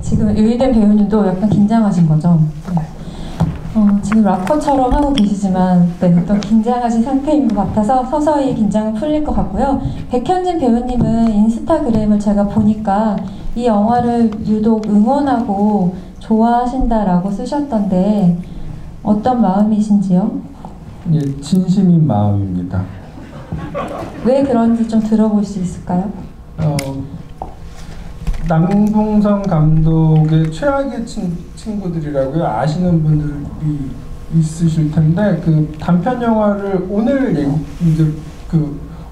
지금 유희된 배우님도 약간 긴장하신 거죠? 지금 락커처럼 하고 계시지만 또 긴장하신 상태인 것 같아서 서서히 긴장은 풀릴 것 같고요. 백현진 배우님은 인스타그램을 제가 보니까 이 영화를 유독 응원하고 좋아하신다라고 쓰셨던데 어떤 마음이신지요? 예, 진심인 마음입니다. 왜 그런지 좀 들어볼 수 있을까요? 남궁성 감독의 최악의 친구들이라고요. 아시는 분들이 있으실 텐데 그 단편 영화를 이제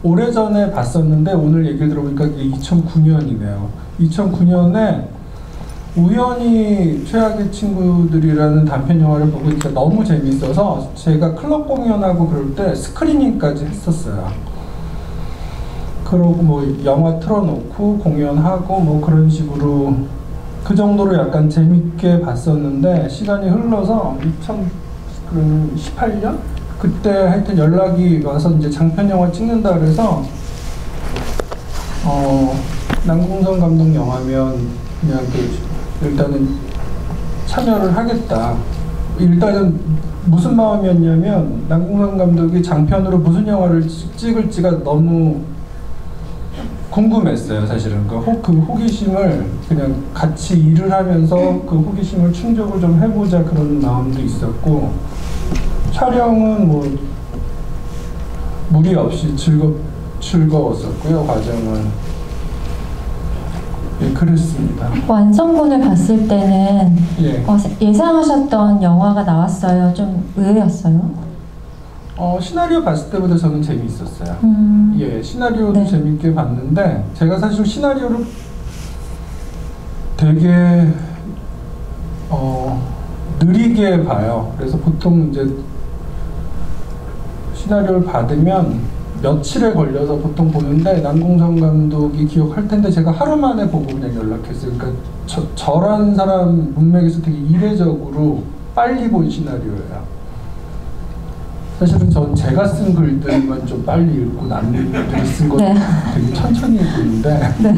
오래전에 봤었는데 오늘 얘기를 들어보니까 그게 2009년이네요. 2009년에 우연히 최악의 친구들이라는 단편 영화를 보고 진짜 너무 재밌어서 제가 클럽 공연하고 그럴 때 스크리닝까지 했었어요. 그러고 뭐 영화 틀어놓고 공연하고 뭐 그런 식으로 그 정도로 약간 재밌게 봤었는데 시간이 흘러서 2018년? 그때 하여튼 연락이 와서 이제 장편 영화 찍는다 그래서 남궁성 감독 영화면 그냥 일단은 참여를 하겠다. 일단은 무슨 마음이었냐면 남궁성 감독이 장편으로 무슨 영화를 찍을지가 너무 궁금했어요. 사실은 그 호기심을 그냥 같이 일을 하면서 그 호기심을 충족을 좀 해보자 그런 마음도 있었고 촬영은 뭐 무리 없이 즐거웠었고요. 과정은 예, 그랬습니다. 완성본을 봤을 때는 예. 예상하셨던 영화가 나왔어요. 좀 의외였어요? 시나리오 봤을 때보다 저는 재미있었어요. 예, 시나리오도 네. 재밌게 봤는데 제가 사실 시나리오를 되게 느리게 봐요. 그래서 보통 이제 시나리오를 받으면 며칠에 걸려서 보통 보는데 남궁성 감독이 기억할 텐데 제가 하루 만에 보고 그냥 연락했어요. 그러니까 저란 사람 문맥에서 되게 이례적으로 빨리 본 시나리오예요. 사실은 전 제가 쓴 글들만 좀 빨리 읽고 남들이 쓴 거 네. 되게 천천히 읽는데 네.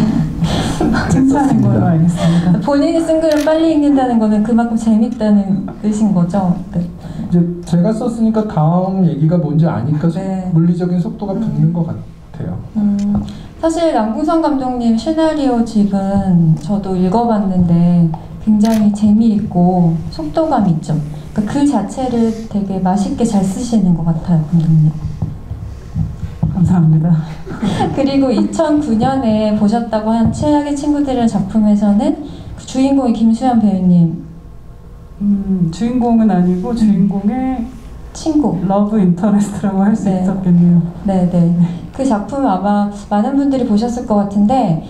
칭찬인 걸로 알겠습니다. 본인이 쓴 글을 빨리 읽는다는 거는 그만큼 재밌다는 뜻인 거죠? 네. 이제 제가 썼으니까 다음 얘기가 뭔지 아니까 네. 물리적인 속도가 붙는 것 같아요. 사실 남궁성 감독님 시나리오집은 저도 읽어봤는데 굉장히 재미있고 속도감 있죠. 그러니까 그 자체를 되게 맛있게 잘 쓰시는 것 같아요, 감독님. 감사합니다. 그리고 2009년에 보셨다고 한 최악의 친구들이라는 작품에서는 그 주인공이 김수현 배우님. 주인공은 아니고 주인공의 친구. 러브 인터레스트라고 할 수 네. 있었겠네요. 네네. 그 작품 아마 많은 분들이 보셨을 것 같은데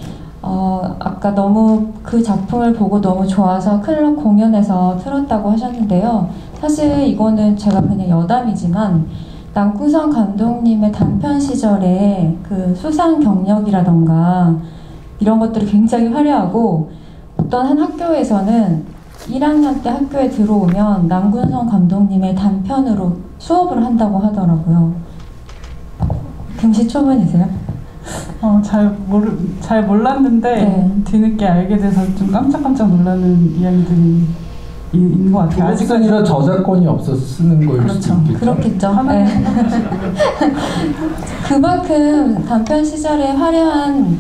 아까 너무 그 작품을 보고 너무 좋아서 클럽 공연에서 틀었다고 하셨는데요. 사실 이거는 제가 그냥 여담이지만 남궁성 감독님의 단편 시절에 그 수상 경력이라던가 이런 것들이 굉장히 화려하고 어떤 한 학교에서는 1학년 때 학교에 들어오면 남궁성 감독님의 단편으로 수업을 한다고 하더라고요. 금시초문이세요? 잘 몰랐는데 네. 뒤늦게 알게 돼서 좀 깜짝깜짝 놀라는 이야기들이 있는 것 같아요. 아직은 아니라 저작권이 없어서 쓰는 거일 그렇죠. 수도 있겠죠. 그렇겠죠. 네. 그만큼 단편 시절에 화려한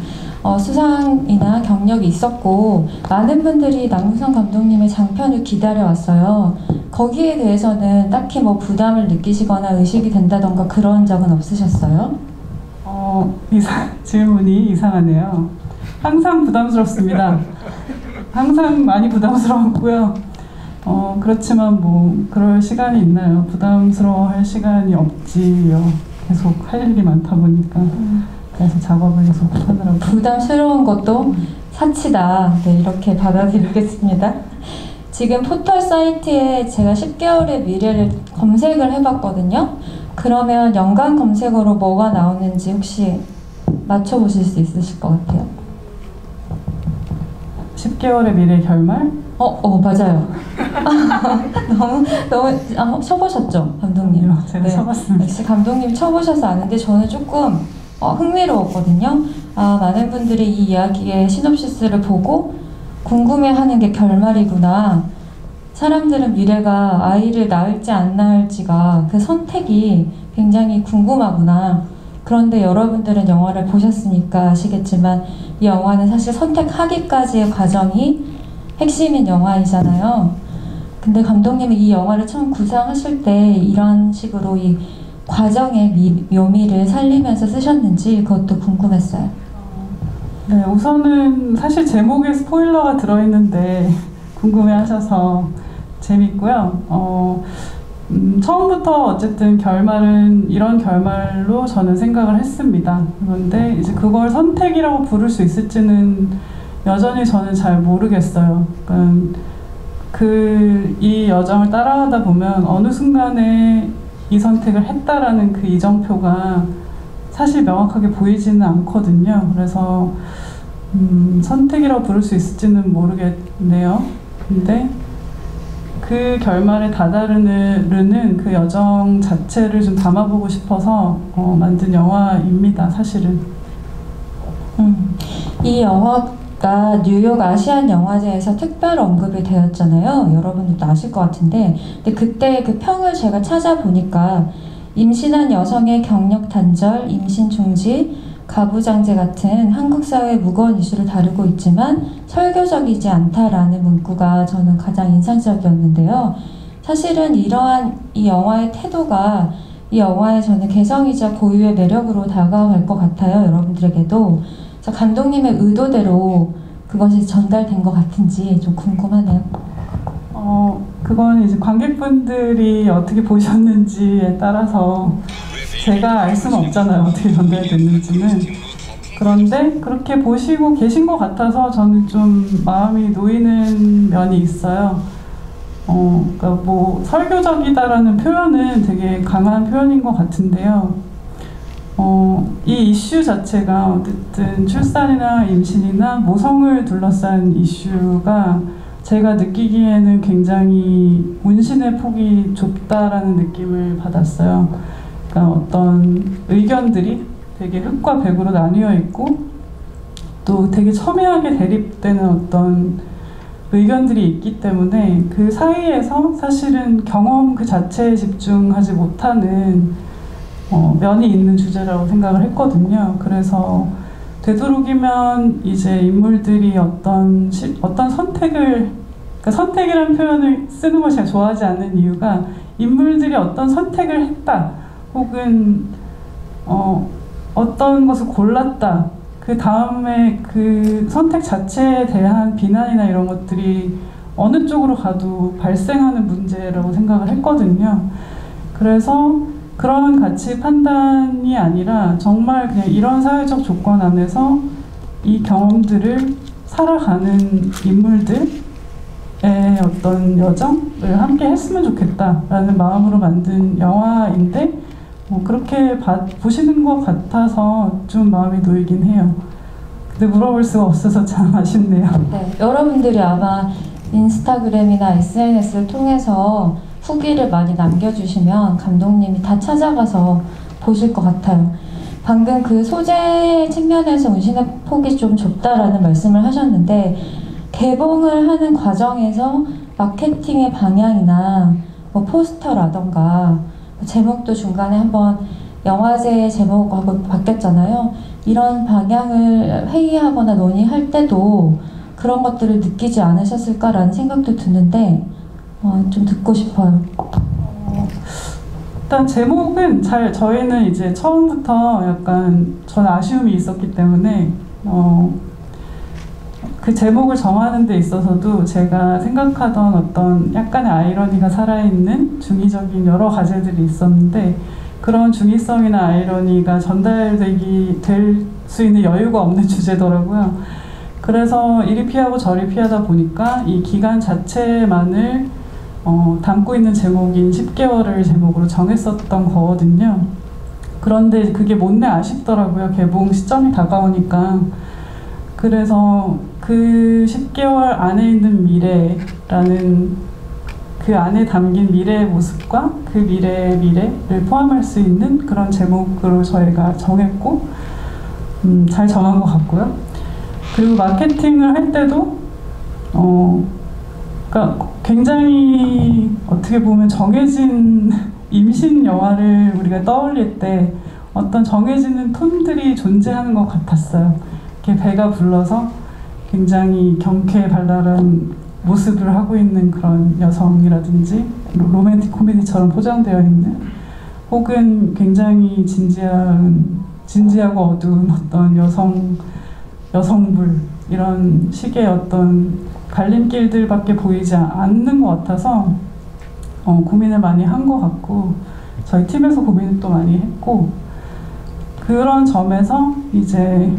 수상이나 경력이 있었고 많은 분들이 남궁성 감독님의 장편을 기다려왔어요. 거기에 대해서는 딱히 뭐 부담을 느끼시거나 의식이 된다던가 그런 적은 없으셨어요? 질문이 이상하네요. 항상 부담스럽습니다. 항상 많이 부담스러웠고요. 그렇지만 뭐 그럴 시간이 있나요? 부담스러워할 시간이 없지요. 계속 할 일이 많다 보니까 그래서 작업을 계속 하느라고. 부담스러운 것도 사치다. 네, 이렇게 받아들이겠습니다. 지금 포털 사이트에 제가 10개월의 미래를 검색을 해봤거든요. 그러면 연관 검색어로 뭐가 나오는지 혹시 맞춰보실 수 있으실 것 같아요? 10개월의 미래 결말? 맞아요. 너무 쳐보셨죠, 감독님? 아니요, 제가 쳐봤습니다. 역시 감독님 쳐보셔서 아는데 저는 조금 흥미로웠거든요. 많은 분들이 이 이야기의 시놉시스를 보고 궁금해하는 게 결말이구나. 사람들은 미래가 아이를 낳을지 안 낳을지가 그 선택이 굉장히 궁금하구나. 그런데 여러분들은 영화를 보셨으니까 아시겠지만 이 영화는 사실 선택하기까지의 과정이 핵심인 영화이잖아요. 근데 감독님이 이 영화를 처음 구상하실 때 이런 식으로 이 과정의 묘미를 살리면서 쓰셨는지 그것도 궁금했어요. 네, 우선은 사실 제목에 스포일러가 들어있는데 궁금해하셔서 재밌고요. 처음부터 어쨌든 결말은 이런 결말로 저는 생각을 했습니다. 그런데 이제 그걸 선택이라고 부를 수 있을지는 여전히 저는 잘 모르겠어요. 그러니까 이 여정을 따라가다 보면 어느 순간에 이 선택을 했다라는 그 이정표가 사실 명확하게 보이지는 않거든요. 그래서 선택이라고 부를 수 있을지는 모르겠네요. 근데 그 결말에 다다르는 그 여정 자체를 좀 담아보고 싶어서 만든 영화입니다, 사실은. 이 영화가 뉴욕 아시안 영화제에서 특별 언급이 되었잖아요. 여러분들도 아실 것 같은데, 근데 그때 그 평을 제가 찾아보니까 임신한 여성의 경력 단절, 임신 중지, 가부장제 같은 한국 사회의 무거운 이슈를 다루고 있지만 설교적이지 않다라는 문구가 저는 가장 인상적이었는데요. 사실은 이러한 이 영화의 태도가 이 영화의 저는 개성이자 고유의 매력으로 다가갈 것 같아요. 여러분들에게도. 그래서 감독님의 의도대로 그것이 전달된 것 같은지 좀 궁금하네요. 그건 이제 관객분들이 어떻게 보셨는지에 따라서 제가 알 수는 없잖아요. 어떻게 전달됐는지는. 그런데 그렇게 보시고 계신 것 같아서 저는 좀 마음이 놓이는 면이 있어요. 그러니까 뭐 설교적이다라는 표현은 되게 강한 표현인 것 같은데요. 이 이슈 자체가 어쨌든 출산이나 임신이나 모성을 둘러싼 이슈가 제가 느끼기에는 굉장히 운신의 폭이 좁다라는 느낌을 받았어요. 그러니까 어떤 의견들이 되게 흑과 백으로 나뉘어 있고 또 되게 첨예하게 대립되는 어떤 의견들이 있기 때문에 그 사이에서 사실은 경험 그 자체에 집중하지 못하는 면이 있는 주제라고 생각을 했거든요. 그래서 되도록이면 이제 인물들이 어떤 선택을, 그러니까 선택이라는 표현을 쓰는 걸 제가 좋아하지 않는 이유가 인물들이 어떤 선택을 했다 혹은 어떤 것을 골랐다 그 다음에 그 선택 자체에 대한 비난이나 이런 것들이 어느 쪽으로 가도 발생하는 문제라고 생각을 했거든요. 그래서 그런 가치 판단이 아니라 정말 그냥 이런 사회적 조건 안에서 이 경험들을 살아가는 인물들의 어떤 여정을 함께 했으면 좋겠다라는 마음으로 만든 영화인데 그렇게 보시는 것 같아서 좀 마음이 놓이긴 해요. 근데 물어볼 수가 없어서 참 아쉽네요. 네, 여러분들이 아마 인스타그램이나 SNS를 통해서 후기를 많이 남겨주시면 감독님이 다 찾아가서 보실 것 같아요. 방금 그 소재 측면에서 운신의 폭이 좀 좁다라는 말씀을 하셨는데 개봉을 하는 과정에서 마케팅의 방향이나 뭐 포스터라던가 제목도 중간에 한번 영화제 제목하고 바뀌었잖아요. 이런 방향을 회의하거나 논의할 때도 그런 것들을 느끼지 않으셨을까라는 생각도 드는데 좀 듣고 싶어요. 일단 제목은 저희는 이제 처음부터 약간 전 아쉬움이 있었기 때문에 그 제목을 정하는 데 있어서도 제가 생각하던 어떤 약간의 아이러니가 살아있는 중의적인 여러 과제들이 있었는데 그런 중의성이나 아이러니가 될 수 있는 여유가 없는 주제더라고요. 그래서 이리 피하고 저리 피하다 보니까 이 기간 자체만을 담고 있는 제목인 10개월을 제목으로 정했었던 거거든요. 그런데 그게 못내 아쉽더라고요. 개봉 시점이 다가오니까. 그래서 그 10개월 안에 있는 미래라는 그 안에 담긴 미래의 모습과 그 미래의 미래를 포함할 수 있는 그런 제목으로 저희가 정했고 잘 정한 것 같고요. 그리고 마케팅을 할 때도 그러니까 굉장히 어떻게 보면 정해진 임신 영화를 우리가 떠올릴 때 어떤 정해지는 톤들이 존재하는 것 같았어요. 이렇게 배가 불러서 굉장히 경쾌발랄한 모습을 하고 있는 그런 여성이라든지 로맨틱 코미디처럼 포장되어 있는 혹은 굉장히 진지하고 어두운 어떤 여성물 이런 식의 어떤 갈림길들밖에 보이지 않는 것 같아서 고민을 많이 한 것 같고 저희 팀에서 고민을 또 많이 했고 그런 점에서 이제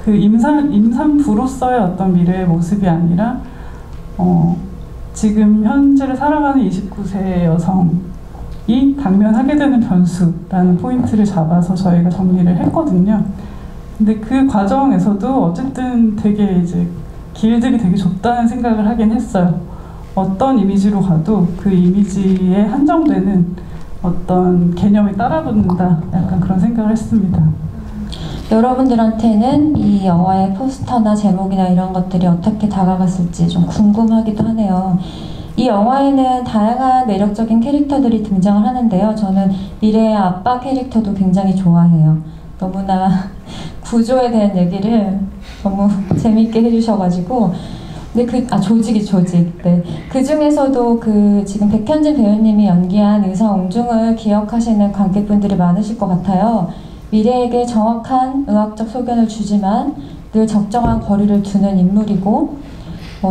그 임산부로서의 어떤 미래의 모습이 아니라 지금 현재를 살아가는 29세 여성이 당면하게 되는 변수라는 포인트를 잡아서 저희가 정리를 했거든요. 근데 그 과정에서도 어쨌든 되게 이제 길들이 되게 좁다는 생각을 하긴 했어요. 어떤 이미지로 가도 그 이미지에 한정되는 어떤 개념이 따라붙는다. 약간 그런 생각을 했습니다. 여러분들한테는 이 영화의 포스터나 제목이나 이런 것들이 어떻게 다가갔을지 좀 궁금하기도 하네요. 이 영화에는 다양한 매력적인 캐릭터들이 등장을 하는데요. 저는 미래의 아빠 캐릭터도 굉장히 좋아해요. 너무나 구조에 대한 얘기를 너무 재밌게 해주셔가지고 근데 조직. 네. 그 중에서도 지금 백현진 배우님이 연기한 의사 옹중을 기억하시는 관객분들이 많으실 것 같아요. 미래에게 정확한 의학적 소견을 주지만 늘 적정한 거리를 두는 인물이고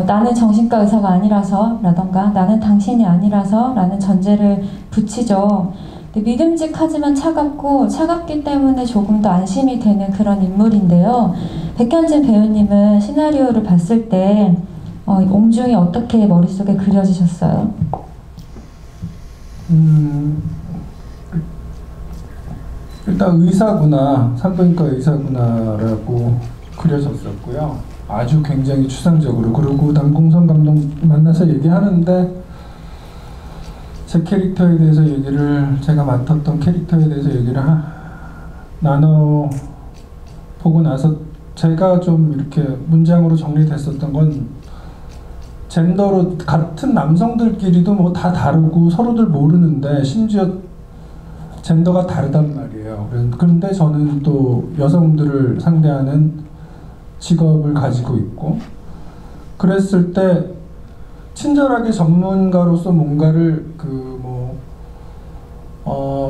나는 정신과 의사가 아니라서 라던가 나는 당신이 아니라서 라는 전제를 붙이죠. 믿음직하지만 차갑기 때문에 조금 더 안심이 되는 그런 인물인데요. 백현진 배우님은 시나리오를 봤을 때 옹중이 어떻게 머릿속에 그려지셨어요? 일단 의사구나, 산부인과 의사구나라고 그려졌었고요. 아주 굉장히 추상적으로. 그리고 남궁선 감독 만나서 얘기하는데 제 캐릭터에 대해서 제가 맡았던 캐릭터에 대해서 얘기를 나눠보고 나서 제가 좀 이렇게 문장으로 정리됐었던 건 젠더로 같은 남성들끼리도 뭐 다 다르고 서로들 모르는데 심지어 젠더가 다르단 말이에요. 그런데 저는 또 여성들을 상대하는 직업을 가지고 있고 그랬을 때 친절하게 전문가로서 뭔가를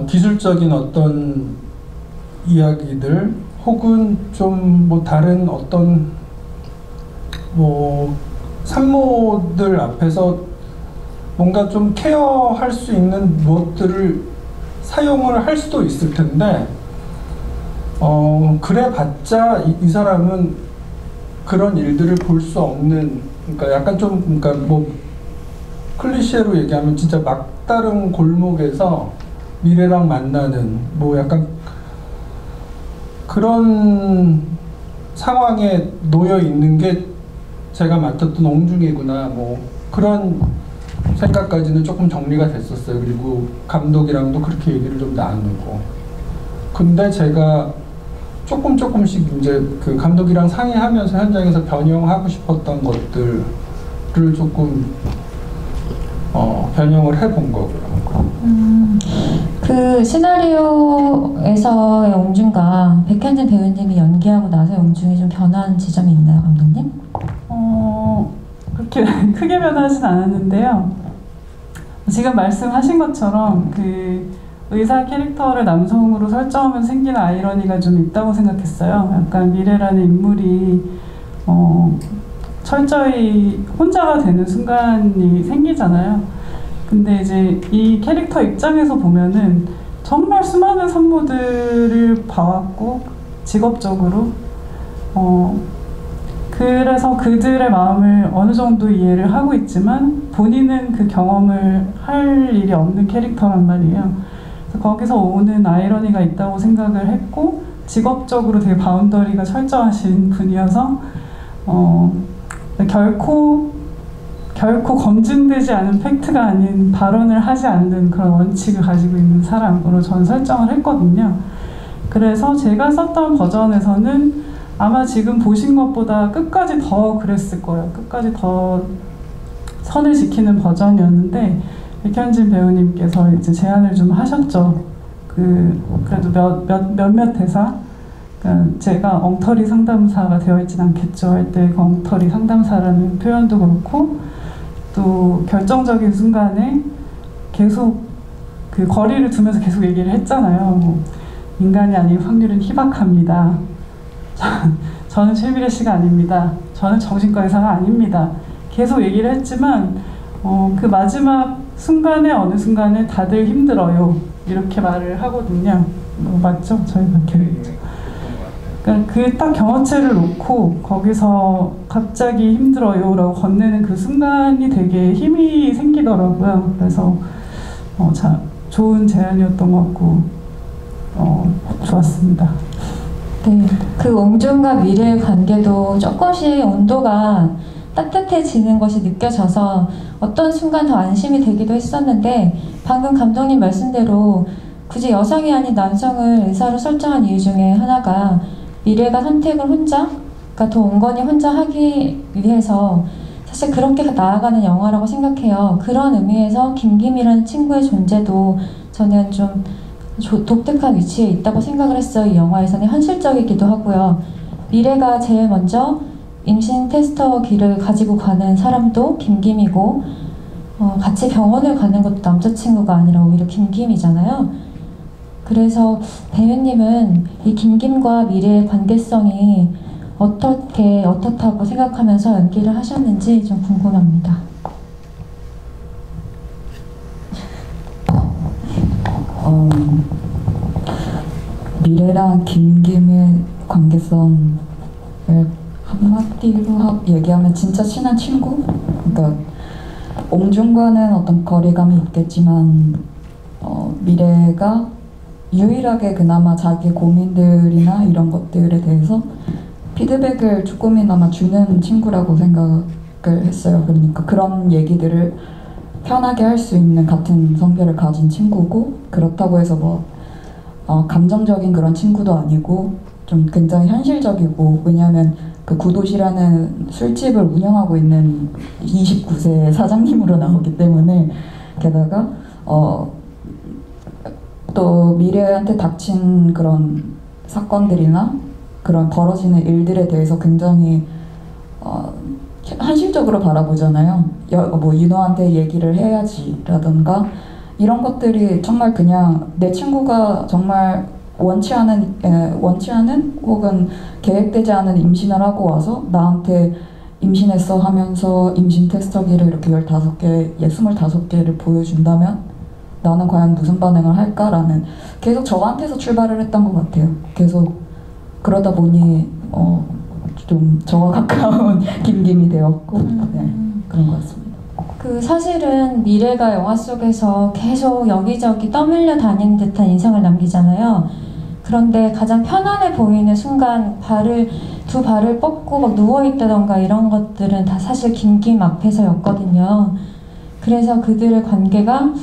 기술적인 어떤 이야기들 혹은 좀 다른 어떤 산모들 앞에서 뭔가 좀 케어할 수 있는 무엇들을 사용을 할 수도 있을 텐데 그래봤자 이 사람은 그런 일들을 볼 수 없는 그러니까 약간 좀 클리셰로 얘기하면 진짜 막다른 골목에서 미래랑 만나는 약간 그런 상황에 놓여 있는 게 제가 맡았던 옹중이구나 그런 생각까지는 조금 정리가 됐었어요. 그리고 감독이랑도 그렇게 얘기를 좀 나누고 근데 제가 조금씩 이제 그 감독이랑 상의하면서 현장에서 변형하고 싶었던 것들을 조금 변형을 해본 거고요. 그 시나리오에서의 옹중과 백현진 배우님이 연기하고 나서의 옹중이 좀 변한 지점이 있나요, 감독님? 그렇게 크게 변하진 않았는데요. 지금 말씀하신 것처럼 그 의사 캐릭터를 남성으로 설정하면 생기는 아이러니가 좀 있다고 생각했어요. 약간 미래라는 인물이 철저히 혼자가 되는 순간이 생기잖아요. 근데 이제 이 캐릭터 입장에서 보면은 정말 수많은 산모들을 봐왔고 직업적으로 그래서 그들의 마음을 어느 정도 이해를 하고 있지만 본인은 그 경험을 할 일이 없는 캐릭터란 말이에요. 그래서 거기서 오는 아이러니가 있다고 생각을 했고 직업적으로 되게 바운더리가 철저하신 분이어서 결코 검증되지 않은 팩트가 아닌 발언을 하지 않는 그런 원칙을 가지고 있는 사람으로 전 설정을 했거든요. 그래서 제가 썼던 버전에서는 아마 지금 보신 것보다 끝까지 더 그랬을 거예요. 끝까지 더 선을 지키는 버전이었는데 백현진 배우님께서 이제 제안을 좀 하셨죠. 그래도 몇몇 대사, 그러니까 제가 엉터리 상담사가 되어 있진 않겠죠 할 때 그 엉터리 상담사라는 표현도 그렇고, 또 결정적인 순간에 계속 그 거리를 두면서 계속 얘기를 했잖아요. 뭐, 인간이 아닌 확률은 희박합니다. 저는 최미래 씨가 아닙니다. 저는 정신과 의사가 아닙니다. 계속 얘기를 했지만 그 마지막 순간에 어느 순간에 다들 힘들어요. 이렇게 말을 하거든요. 맞죠? 저희가 기억했죠. 그러니까 그 딱 경어체를 놓고 거기서 갑자기 힘들어요라고 건네는 그 순간이 되게 힘이 생기더라고요. 그래서 좋은 제안이었던 것 같고 좋았습니다. 네, 그 옹준과 미래의 관계도 조금씩 온도가 따뜻해지는 것이 느껴져서 어떤 순간 더 안심이 되기도 했었는데, 방금 감독님 말씀대로 굳이 여성이 아닌 남성을 의사로 설정한 이유 중에 하나가 미래가 선택을 혼자, 그러니까 더 온건이 혼자 하기 위해서 사실 그렇게 나아가는 영화라고 생각해요. 그런 의미에서 김김이라는 친구의 존재도 저는 좀 독특한 위치에 있다고 생각을 했어요. 이 영화에서는 현실적이기도 하고요. 미래가 제일 먼저 임신 테스터 기를 가지고 가는 사람도 김김이고, 같이 병원을 가는 것도 남자친구가 아니라 오히려 김김이잖아요. 그래서 배우님은 이 김김과 미래의 관계성이 어떻다고 생각하면서 연기를 하셨는지 좀 궁금합니다. 미래랑 김김의 관계성을 한마디로 얘기하면 진짜 친한 친구? 그러니까 옹준과는 어떤 거리감이 있겠지만 미래가 유일하게 그나마 자기 고민들이나 이런 것들에 대해서 피드백을 조금이나마 주는 친구라고 생각을 했어요. 그러니까 그런 얘기들을 편하게 할 수 있는 같은 성별을 가진 친구고, 그렇다고 해서 뭐 감정적인 그런 친구도 아니고 좀 굉장히 현실적이고, 왜냐하면 그 구도시라는 술집을 운영하고 있는 29세 사장님으로 나오기 때문에, 게다가 또 미래한테 닥친 그런 사건들이나 그런 벌어지는 일들에 대해서 굉장히 현실적으로 바라보잖아요. 뭐 윤호한테 얘기를 해야지라던가 이런 것들이 정말 그냥 내 친구가 정말 원치 않은 혹은 계획되지 않은 임신을 하고 와서 나한테 임신했어 하면서 임신 테스터기를 이렇게 15개, 25개를 보여준다면 나는 과연 무슨 반응을 할까라는, 계속 저한테서 출발을 했던 것 같아요. 계속 그러다 보니 좀 저와 가까운 김김이 되었고, 네, 그런 것 같습니다. 사실은 미래가 영화 속에서 계속 여기저기 떠밀려 다니는 듯한 인상을 남기잖아요. 그런데 가장 편안해 보이는 순간 두 발을 뻗고 막 누워있다던가 이런 것들은 다 사실 김김 앞에서였거든요. 그래서 그들의 관계가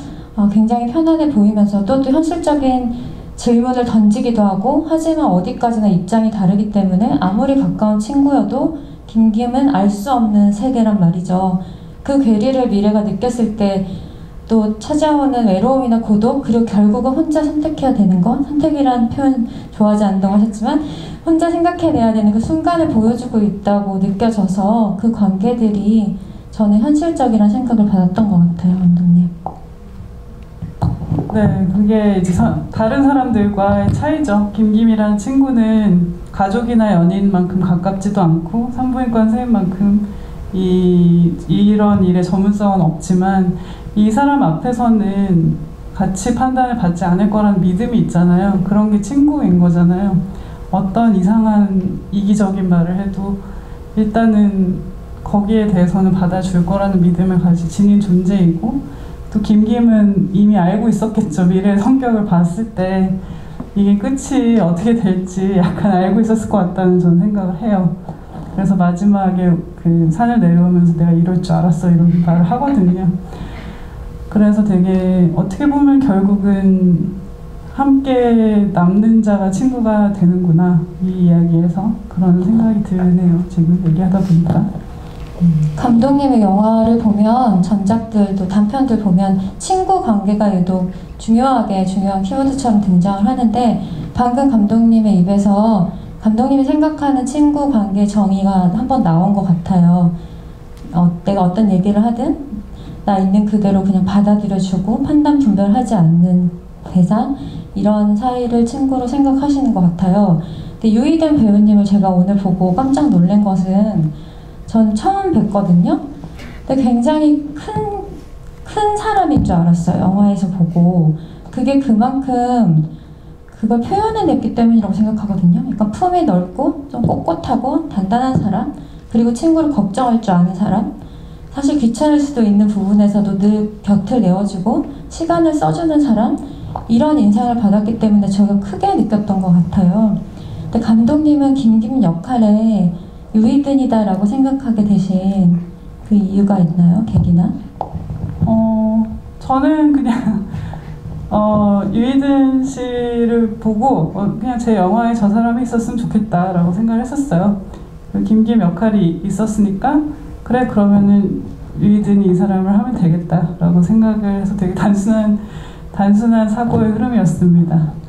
굉장히 편안해 보이면서도 또 현실적인 질문을 던지기도 하고, 하지만 어디까지나 입장이 다르기 때문에 아무리 가까운 친구여도 김김은 알 수 없는 세계란 말이죠. 그 괴리를 미래가 느꼈을 때 또 찾아오는 외로움이나 고독, 그리고 결국은 혼자 선택해야 되는 것, 선택이라는 표현 좋아하지 않는다고 하셨지만 혼자 생각해내야 되는 그 순간을 보여주고 있다고 느껴져서 그 관계들이 저는 현실적이라는 생각을 받았던 것 같아요, 감독님. 네, 그게 이제 다른 사람들과의 차이죠. 김김이라는 친구는 가족이나 연인만큼 가깝지도 않고 산부인과 선생님만큼 이런 일에 전문성은 없지만, 이 사람 앞에서는 같이 판단을 받지 않을 거라는 믿음이 있잖아요. 그런 게 친구인 거잖아요. 어떤 이상한 이기적인 말을 해도 일단은 거기에 대해서는 받아줄 거라는 믿음을 지닌 존재이고, 또 김김은 이미 알고 있었겠죠. 미래의 성격을 봤을 때 이게 끝이 어떻게 될지 약간 알고 있었을 것 같다는 저는 생각을 해요. 그래서 마지막에 그 산을 내려오면서 내가 이럴 줄 알았어 이런 말을 하거든요. 그래서 되게 어떻게 보면 결국은 함께 남는 자가 친구가 되는구나 이 이야기에서 그런 생각이 드네요. 지금 얘기하다 보니까. 감독님의 영화를 보면 전작들도 단편들 보면 친구 관계가 유독 중요한 키워드처럼 등장을 하는데 방금 감독님의 입에서 감독님이 생각하는 친구 관계 정의가 한번 나온 것 같아요. 내가 어떤 얘기를 하든 나 있는 그대로 그냥 받아들여주고 판단 분별하지 않는 대상 이런 사이를 친구로 생각하시는 것 같아요. 근데 유이든 배우님을 제가 오늘 보고 깜짝 놀란 것은 전 처음 뵀거든요. 근데 굉장히 큰 사람인 줄 알았어요. 영화에서 보고. 그게 그만큼 그걸 표현해냈기 때문이라고 생각하거든요. 약간 품이 넓고 좀 꼿꼿하고 단단한 사람, 그리고 친구를 걱정할 줄 아는 사람, 사실 귀찮을 수도 있는 부분에서도 늘 곁을 내어주고 시간을 써주는 사람, 이런 인상을 받았기 때문에 저가 크게 느꼈던 것 같아요. 근데 감독님은 김김 역할에 유이든이다라고 생각하게 되신 그 이유가 있나요? 계기나? 저는 그냥 유이든 씨를 보고 그냥 제 영화에 저 사람이 있었으면 좋겠다라고 생각을 했었어요. 김김 역할이 있었으니까 그래 그러면은 유이든이 이 사람을 하면 되겠다라고 생각을 해서 되게 단순한 사고의 흐름이었습니다.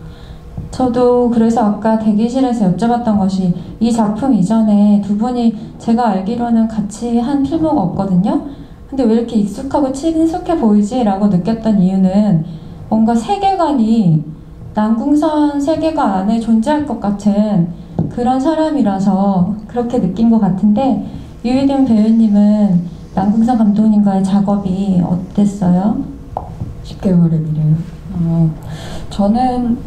저도 그래서 아까 대기실에서 여쭤봤던 것이 이 작품 이전에 두 분이 제가 알기로는 같이 한 필모가 없거든요. 근데 왜 이렇게 익숙하고 친숙해 보이지? 라고 느꼈던 이유는 뭔가 세계관이 남궁선 세계관 안에 존재할 것 같은 그런 사람이라서 그렇게 느낀 것 같은데 유이든 배우님은 남궁선 감독님과의 작업이 어땠어요? 10개월의 미래요. 저는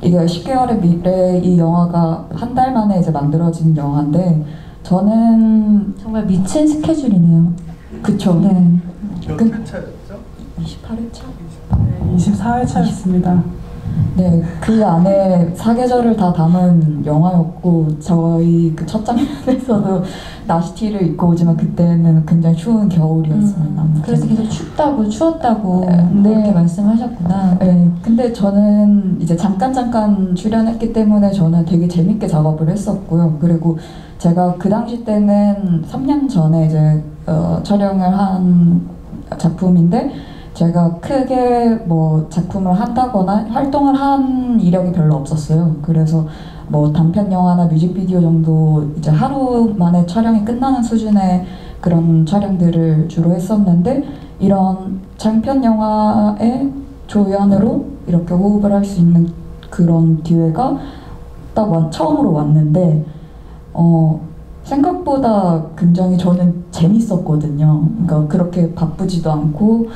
이게 10개월의 미래 이 영화가 한 달 만에 이제 만들어진 영화인데 저는 정말 미친 스케줄이네요. 그쵸. 네. 몇 회차였죠? 28회차? 24회차였습니다. 네, 그 안에 사계절을 다 담은 영화였고 저희 그 첫 장면에서도 나시티를 입고 오지만 그때는 굉장히 추운 겨울이었습니다. 그래서 계속 춥다고 추웠다고 네. 그렇게 말씀하셨구나. 네, 근데 저는 이제 잠깐 출연했기 때문에 저는 되게 재밌게 작업을 했었고요. 그리고 제가 그 당시 때는 3년 전에 이제 촬영을 한 작품인데 제가 크게 뭐 작품을 한다거나 활동을 한 이력이 별로 없었어요. 그래서 뭐 단편 영화나 뮤직비디오 정도 이제 하루 만에 촬영이 끝나는 수준의 그런 촬영들을 주로 했었는데 이런 장편 영화의 조연으로 이렇게 호흡을 할 수 있는 그런 기회가 딱 처음으로 왔는데 생각보다 굉장히 저는 재밌었거든요. 그러니까 그렇게 바쁘지도 않고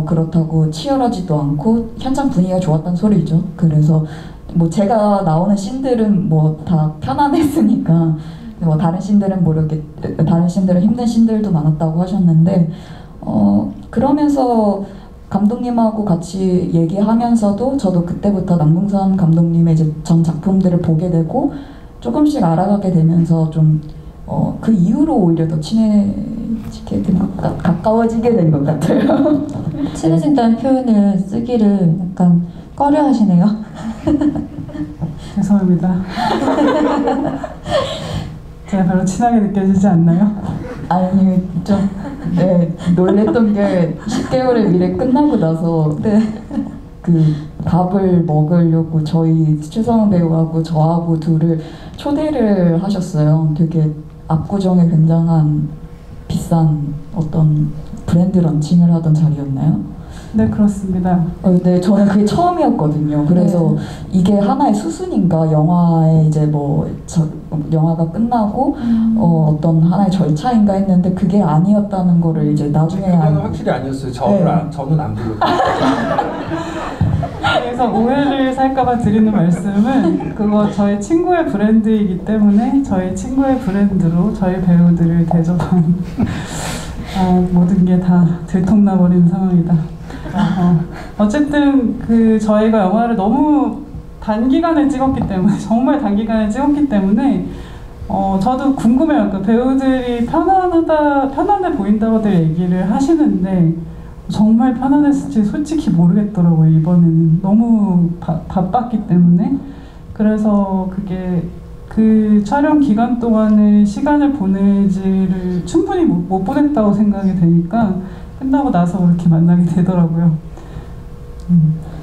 그렇다고 치열하지도 않고 현장 분위기가 좋았단 소리죠. 그래서 뭐 제가 나오는 씬들은 뭐 다 편안했으니까 뭐 다른 씬들은 다른 씬들은 힘든 씬들도 많았다고 하셨는데 그러면서 감독님하고 같이 얘기하면서도 저도 그때부터 남궁선 감독님의 이제 전 작품들을 보게 되고 조금씩 알아가게 되면서 좀 그 이후로 오히려 더 친해지게 된 것 가까워지게 된 것 같아요. 친해진다는 표현을 쓰기를 약간 꺼려 하시네요. 죄송합니다. 제가 별로 친하게 느껴지지 않나요? 아니 좀 놀랬던 게 10개월의 미래 끝나고 나서 그 밥을 먹으려고 저희 최성은 배우하고 저하고 둘을 초대를 하셨어요. 되게 압구정에 굉장한 비싼 어떤 브랜드 런칭을 하던 자리였나요? 네, 그렇습니다. 네, 저는 그게 처음이었거든요. 그래서 이게 하나의 수순인가 영화에 이제 영화가 끝나고 어떤 하나의 절차인가 했는데 그게 아니었다는 거를 이제 나중에 그건 확실히 아니었어요. 저는 안 불렀어요. 그래서 오해를 살까봐 드리는 말씀은 그거 저희 친구의 브랜드이기 때문에 저희 친구의 브랜드로 저희 배우들을 대접한 모든 게 다 들통나버리는 상황이다. 어쨌든 저희가 영화를 너무 단기간에 찍었기 때문에 정말 단기간에 찍었기 때문에 저도 궁금해요. 그 배우들이 편안해 보인다고들 얘기를 하시는데 정말 편안했을지 솔직히 모르겠더라고요. 이번에는 너무 바빴기 때문에. 그래서 그게 그 촬영 기간 동안에 시간을 보내지를 충분히 못 보냈다고 생각이 되니까 끝나고 나서 그렇게 만나게 되더라고요.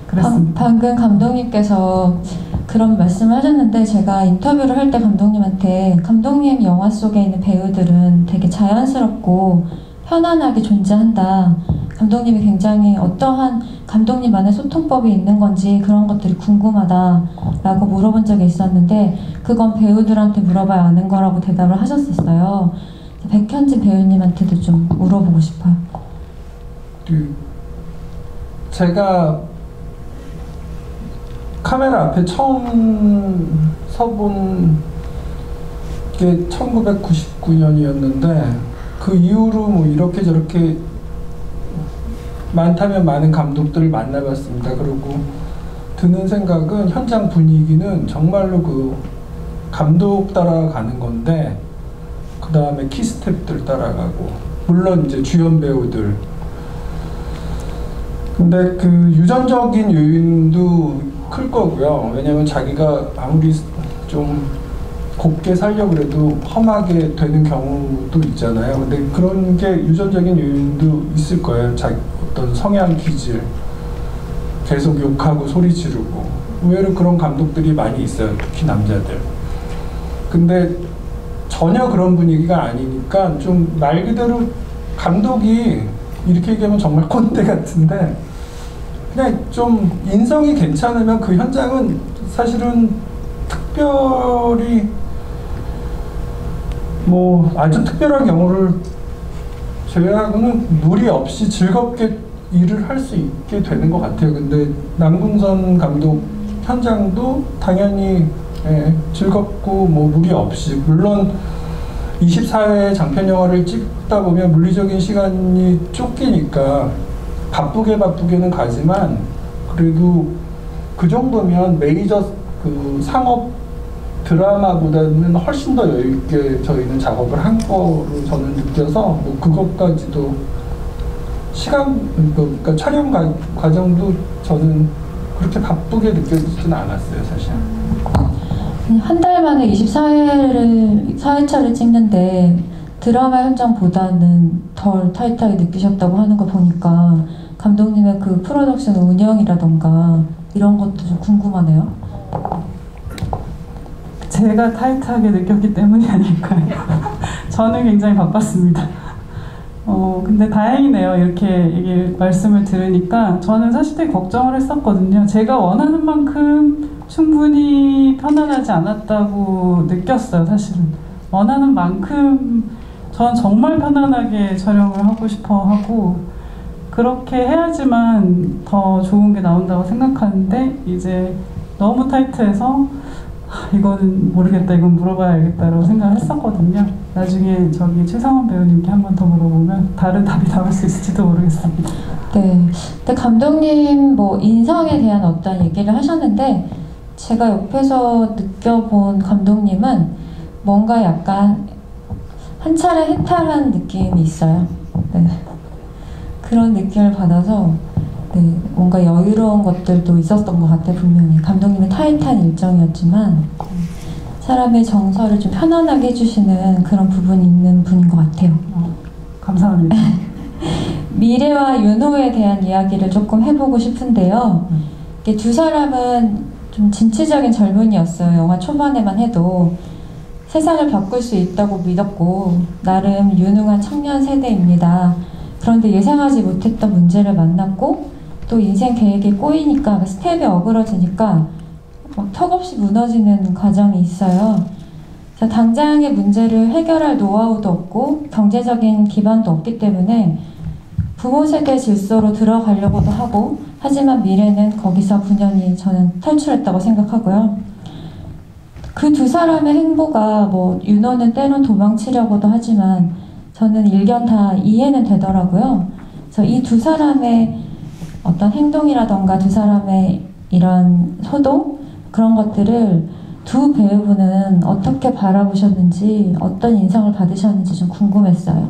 그랬습니다. 방금 감독님께서 그런 말씀을 하셨는데 제가 인터뷰를 할 때 감독님한테 감독님 영화 속에 있는 배우들은 되게 자연스럽고 편안하게 존재한다. 감독님이 굉장히 어떠한 감독님만의 소통법이 있는 건지 그런 것들이 궁금하다라고 물어본 적이 있었는데 그건 배우들한테 물어봐야 아는 거라고 대답을 하셨었어요. 백현진 배우님한테도 좀 물어보고 싶어요. 제가 카메라 앞에 처음 서본 게 1999년이었는데 그 이후로 뭐 이렇게 저렇게 많다면 많은 감독들을 만나봤습니다. 그리고 드는 생각은 현장 분위기는 정말로 그 감독 따라가는 건데 그 다음에 키스텝들 따라가고 물론 이제 주연 배우들 근데 그 유전적인 요인도 클 거고요. 왜냐면 자기가 아무리 좀 곱게 살려고 그래도 험하게 되는 경우도 있잖아요. 근데 그런 게 유전적인 요인도 있을 거예요. 자기 어떤 성향 기질, 계속 욕하고 소리 지르고 의외로 그런 감독들이 많이 있어요. 특히 남자들. 근데 전혀 그런 분위기가 아니니까 좀 말 그대로 감독이 이렇게 얘기하면 정말 꼰대 같은데 그냥 좀 인성이 괜찮으면 그 현장은 사실은 특별히 뭐 아주 특별한 경우를 제외하고는 무리 없이 즐겁게 일을 할 수 있게 되는 것 같아요. 근데 남궁선 감독 현장도 당연히 즐겁고 뭐 무리 없이 물론 24회 장편 영화를 찍다 보면 물리적인 시간이 쫓기니까 바쁘게는 가지만 그래도 그 정도면 메이저 그 상업 드라마보다는 훨씬 더 여유 있게 저희는 작업을 한 거로 저는 느껴서 뭐 그것까지도 그러니까 촬영 과정도 저는 그렇게 바쁘게 느껴지지는 않았어요, 사실. 한 달 만에 24회차를 찍는데 드라마 현장보다는 덜 타이트하게 느끼셨다고 하는 거 보니까 감독님의 그 프로덕션 운영이라던가 이런 것도 좀 궁금하네요. 제가 타이트하게 느꼈기 때문이 아닐까요? 저는 굉장히 바빴습니다. 근데 다행이네요. 이렇게 말씀을 들으니까 저는 사실 되게 걱정을 했었거든요. 제가 원하는 만큼 충분히 편안하지 않았다고 느꼈어요. 사실은 원하는 만큼 전 정말 편안하게 촬영을 하고 싶어 하고 그렇게 해야지만 더 좋은 게 나온다고 생각하는데 이제 너무 타이트해서 이거는 모르겠다, 이건 물어봐야 알겠다라고 생각을 했었거든요. 나중에 저기 최상원 배우님께 한 번 더 물어보면 다른 답이 나올 수 있을지도 모르겠습니다. 네. 근데 감독님 뭐 인성에 대한 어떤 얘기를 하셨는데 제가 옆에서 느껴본 감독님은 뭔가 약간 한 차례 해탈한 느낌이 있어요. 네. 그런 느낌을 받아서 네, 뭔가 여유로운 것들도 있었던 것 같아요. 분명히 감독님은 타이트한 일정이었지만 사람의 정서를 좀 편안하게 해주시는 그런 부분이 있는 분인 것 같아요. 감사합니다. 미래와 윤호에 대한 이야기를 조금 해보고 싶은데요. 이게 두 사람은 좀 진취적인 젊은이였어요. 영화 초반에만 해도 세상을 바꿀 수 있다고 믿었고 나름 유능한 청년 세대입니다. 그런데 예상하지 못했던 문제를 만났고 또 인생 계획이 꼬이니까 스텝이 어그러지니까 막 턱없이 무너지는 과정이 있어요. 그래서 당장의 문제를 해결할 노하우도 없고 경제적인 기반도 없기 때문에 부모 세대 질서로 들어가려고도 하고 하지만 미래는 거기서 9년이 저는 탈출했다고 생각하고요. 그 두 사람의 행보가 뭐 윤호는 때론 도망치려고도 하지만 저는 일견 다 이해는 되더라고요. 그래서 이 두 사람의 어떤 행동이라던가 두 사람의 이런 소동 그런 것들을 두 배우분은 어떻게 바라보셨는지, 어떤 인상을 받으셨는지 좀 궁금했어요.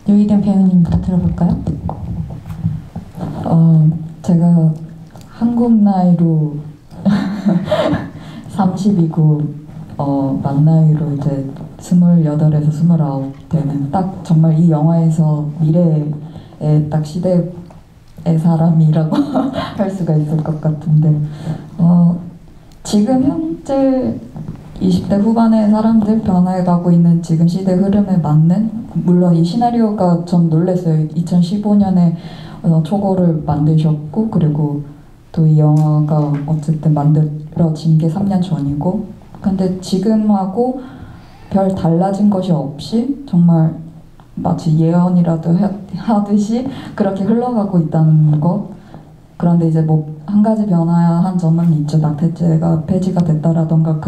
유희된 배우님부터 들어볼까요? 제가 한국 나이로 30이고 만 나이로 이제 28에서 29 되는 딱 정말 이 영화에서 미래의 딱 시대의 사람이라고 할 수가 있을 것 같은데 지금 현재 20대 후반의 사람들 변해가고 있는 지금 시대 흐름에 맞는 물론 이 시나리오가 전 놀랐어요. 2015년에 초고를 만드셨고 그리고 또 이 영화가 어쨌든 만들어진 게 3년 전이고 근데 지금하고 별 달라진 것이 없이 정말 마치 예언이라도 하듯이 그렇게 흘러가고 있다는 것. 그런데 이제 뭐 한 가지 변화한 점은 있죠. 낙태죄가 폐지가 됐다라던가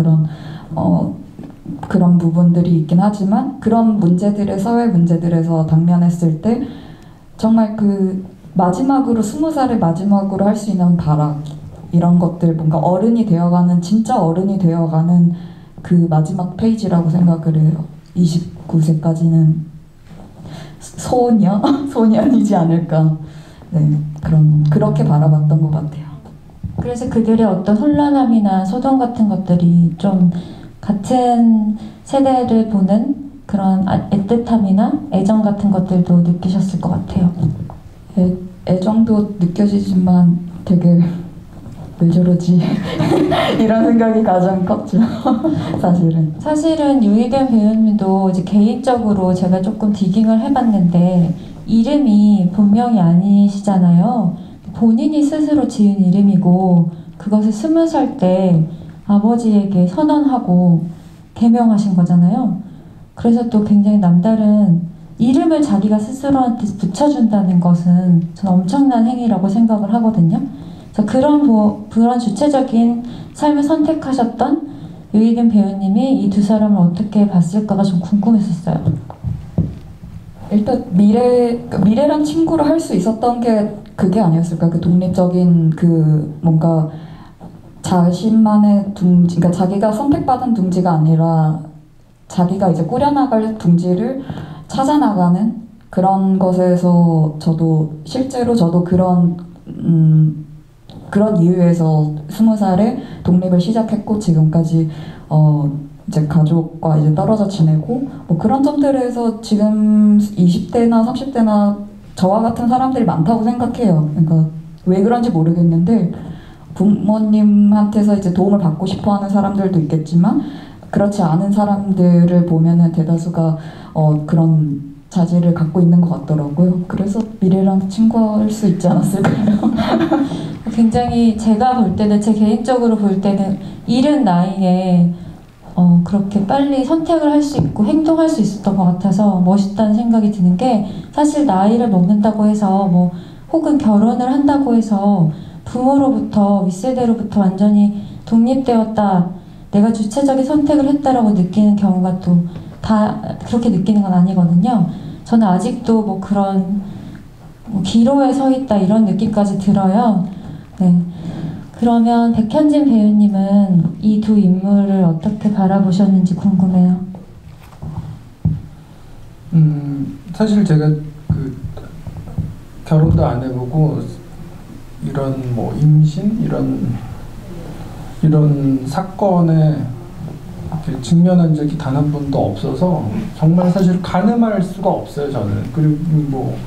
그런 부분들이 있긴 하지만 그런 문제들의 사회 문제들에서 당면했을 때 정말 그 마지막으로 20살의 마지막으로 할 수 있는 발악 이런 것들 뭔가 어른이 되어가는 진짜 어른이 되어가는 그 마지막 페이지라고 생각을 해요. 29세까지는 소년이지 않을까. 네, 그렇게 바라봤던 것 같아요. 그래서 그들의 어떤 혼란함이나 소동 같은 것들이 좀 같은 세대를 보는 그런 애틋함이나 애정 같은 것들도 느끼셨을 것 같아요. 애정도 느껴지지만 되게 왜 저러지? 이런 생각이 가장 컸죠. 사실은 유희된 배우님도 이제 개인적으로 제가 조금 디깅을 해봤는데 이름이 본명이 아니시잖아요. 본인이 스스로 지은 이름이고 그것을 20살 때 아버지에게 선언하고 개명하신 거잖아요. 그래서 또 굉장히 남다른 이름을 자기가 스스로한테 붙여준다는 것은 저는 엄청난 행위라고 생각을 하거든요. 그래서 그런 주체적인 삶을 선택하셨던 유희된 배우님이 이 두 사람을 어떻게 봤을까가 좀 궁금했었어요. 일단 미래랑 친구를 할 수 있었던 게 그게 아니었을까? 그 독립적인 그 뭔가 자신만의 둥지, 그러니까 자기가 선택받은 둥지가 아니라 자기가 이제 꾸려나갈 둥지를 찾아나가는 그런 것에서 실제로 저도 그런 이유에서 20살에 독립을 시작했고 지금까지 이제 가족과 이제 떨어져 지내고 뭐 그런 점들에서 지금 20대나 30대나 저와 같은 사람들이 많다고 생각해요. 그러니까 왜 그런지 모르겠는데 부모님한테서 이제 도움을 받고 싶어하는 사람들도 있겠지만 그렇지 않은 사람들을 보면은 대다수가 그런 자질을 갖고 있는 것 같더라고요. 그래서 미래랑 친구할 수 있지 않았을까요? 굉장히 제가 볼 때는 제 개인적으로 볼 때는 이른 나이에 그렇게 빨리 선택을 할 수 있고 행동할 수 있었던 것 같아서 멋있다는 생각이 드는 게 사실 나이를 먹는다고 해서 뭐 혹은 결혼을 한다고 해서 부모로부터 윗세대로부터 완전히 독립되었다 내가 주체적인 선택을 했다라고 느끼는 경우가 또 다 그렇게 느끼는 건 아니거든요. 저는 아직도 뭐 그런 기로에 서 있다 이런 느낌까지 들어요. 네. 그러면 백현진 배우님은 이 두 인물을 어떻게 바라보셨는지 궁금해요. 사실 제가 결혼도 안 해보고 이런 뭐 임신 이런 사건에 이렇게 직면한 적이 단 한 번도 없어서 정말 사실 가늠할 수가 없어요 저는. 그리고 뭐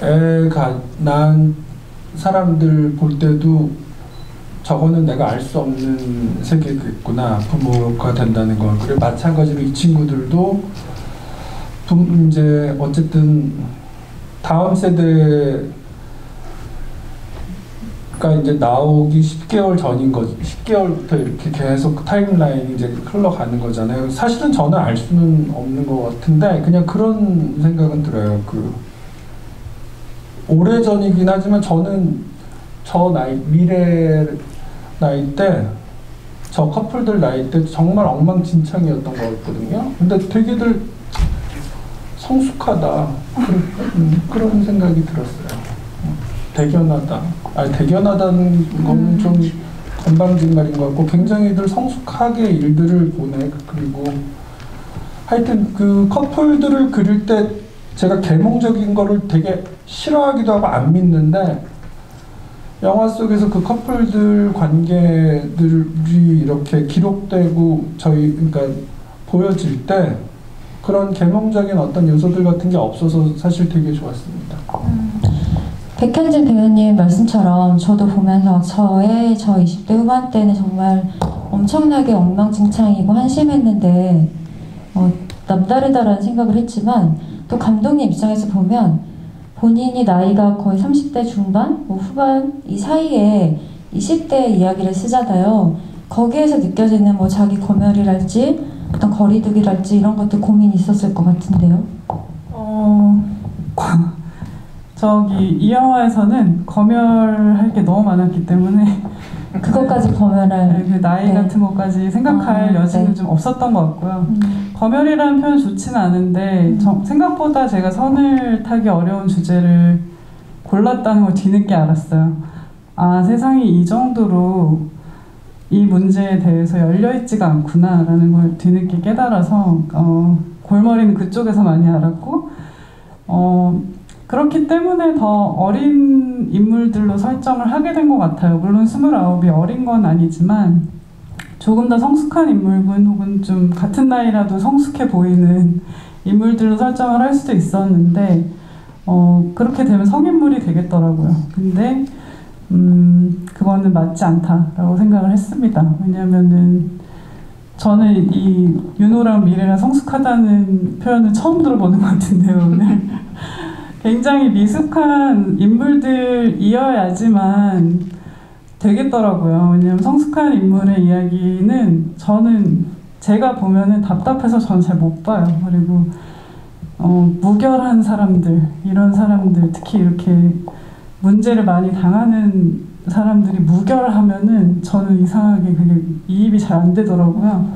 애가 낳은 사람들 볼 때도 저거는 내가 알 수 없는 세계겠구나 부모가 된다는 거. 그리고 마찬가지로 이 친구들도 이제 어쨌든 다음 세대가 이제 나오기 10개월 전인 거지. 10개월부터 이렇게 계속 타임라인이 이제 흘러가는 거잖아요. 사실은 저는 알 수는 없는 것 같은데 그냥 그런 생각은 들어요. 오래 전이긴 하지만 저는 미래 나이 때 저 커플들 나이 때 정말 엉망진창이었던 것 같거든요. 근데 되게들 성숙하다 그런 생각이 들었어요. 대견하다. 아니 대견하다는 거는 좀 건방진말인 것 같고 굉장히들 성숙하게 일들을 보내. 그리고 하여튼 그 커플들을 그릴 때 제가 계몽적인 거를 되게 싫어하기도 하고 안 믿는데 영화 속에서 그 커플들 관계들이 이렇게 기록되고 그러니까 보여질 때 그런 계몽적인 어떤 요소들 같은 게 없어서 사실 되게 좋았습니다. 백현진 배우님 말씀처럼 저도 보면서 저 20대 후반 때는 정말 엄청나게 엉망진창이고 한심했는데 남다르다라는 생각을 했지만 또 감독님 입장에서 보면 본인이 나이가 거의 30대 중반, 후반 이 사이에 20대 이야기를 쓰잖아요. 거기에서 느껴지는 자기 검열이랄지 어떤 거리두기랄지 이런 것도 고민이 있었을 것 같은데요. 이 영화에서는 검열할 게 너무 많았기 때문에 그것까지 검열할 그 나이 같은 것까지 생각할 여지는 좀 없었던 것 같고요. 검열이라는 표현 좋지는 않은데 생각보다 제가 선을 타기 어려운 주제를 골랐다는 걸 뒤늦게 알았어요. 아, 세상이 이 정도로 이 문제에 대해서 열려있지가 않구나라는 걸 뒤늦게 깨달아서 골머리는 그쪽에서 많이 알았고 그렇기 때문에 더 어린 인물들로 설정을 하게 된 것 같아요. 물론 29이 어린 건 아니지만 조금 더 성숙한 인물군 혹은 좀 같은 나이라도 성숙해 보이는 인물들로 설정을 할 수도 있었는데 그렇게 되면 성인물이 되겠더라고요. 근데 그거는 맞지 않다라고 생각을 했습니다. 왜냐면은 저는 이 윤호랑 미래가 성숙하다는 표현을 처음 들어보는 것 같은데요, 오늘. 굉장히 미숙한 인물들이어야지만 되겠더라고요. 왜냐면 성숙한 인물의 이야기는 제가 보면은 답답해서 저는 잘 못 봐요. 그리고 무결한 사람들, 이런 사람들, 특히 이렇게 문제를 많이 당하는 사람들이 무결하면은 저는 이상하게 그게 이입이 잘 안 되더라고요.